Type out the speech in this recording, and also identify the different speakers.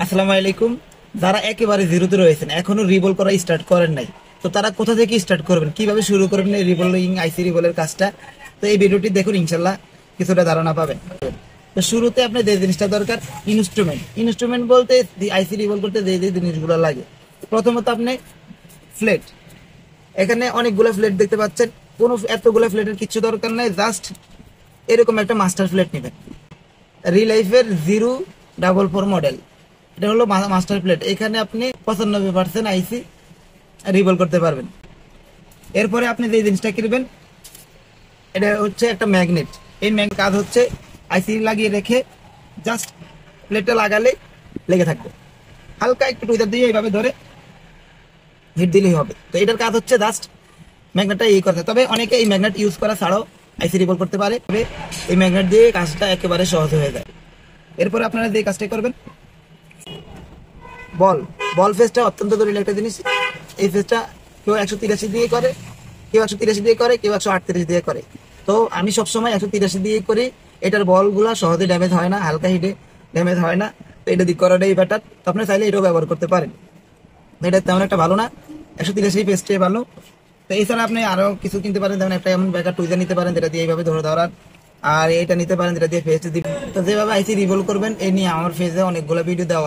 Speaker 1: আসসালামু আলাইকুম। যারা একেবারে জিরোতে রয়েছেন, এখনো রিভল করা স্টার্ট করেন নাই, তো তারা কোথা থেকে স্টার্ট করবেন, কিভাবে শুরু করবেন এই রিভলিং আইসি রিভলের কাজটা, তো এই ভিডিওটি দেখুন, ইনশাল্লাহ কিছুটা ধারণা পাবেন। তো শুরুতে আপনার যে জিনিসটা দরকার, ইনস্ট্রুমেন্ট বলতে আইসি রিভল করতে যে যে জিনিসগুলো লাগে, প্রথমত আপনি ফ্লেট, এখানে অনেকগুলো ফ্লেট দেখতে পাচ্ছেন। কোনো এতগুলো ফ্লেটের কিছু দরকার নাই, জাস্ট এরকম একটা মাস্টার ফ্লেট নেবেন। রিলাইফের 044 মডেল, এটা হলো মাস্টার প্লেট। এখানে আপনি 95% আইসি রিভল করতে পারবেন। এরপরে আপনি যে জিনিসটা কিনবেন, এটা হচ্ছে একটা ম্যাগনেট। এই ম্যাগনেট কাজ হচ্ছে আইসি লাগিয়ে রেখে জাস্ট প্লেটটা লাগালে লেগে থাকবে, হালকা একটু টুইটার দিয়ে এইভাবে ধরে হিট দিলেই হবে। তো এটার কাজ হচ্ছে জাস্ট ম্যাগনেটটা করতে। তবে অনেকে এই ম্যাগনেট ইউজ করা ছাড়াও আইসি রিভল করতে পারে, তবে এই ম্যাগনেট দিয়ে কাজটা একেবারে সহজ হয়ে যায়। এরপরে আপনারা যে কাজটা করবেন, বল ফেসটা অত্যন্ত জরুরি একটা জিনিস। এই ফেসটা কেউ 183 দিয়ে করে, কেউ 183 দিয়ে করে, কেউ 138 দিয়ে করে। তো আমি সবসময় 183 দিয়ে করি। এটার বলগুলা সহজে ড্যামেজ হয় না, হালকা হিটে ড্যামেজ হয় না। তো এটা দিক করাটাই বেটার। তো আপনি চাইলে এটাও ব্যবহার করতে পারেন, এটা তেমন একটা ভালো না, 183 পেস্টে ভালো। তো এছাড়া আপনি আরো কিছু কিনতে পারেন, যেমন একটা এমন ব্যাকার টুইজার নিতে পারেন যেটা দিয়ে এইভাবে ধরে ধরার, আর এটা নিতে পারেন যেটা দিয়ে ফেস্ট দিবেন। তো যেভাবে আইসি রিভল করবেন এই নিয়ে আমার ফেসে অনেকগুলো ভিডিও দেওয়া।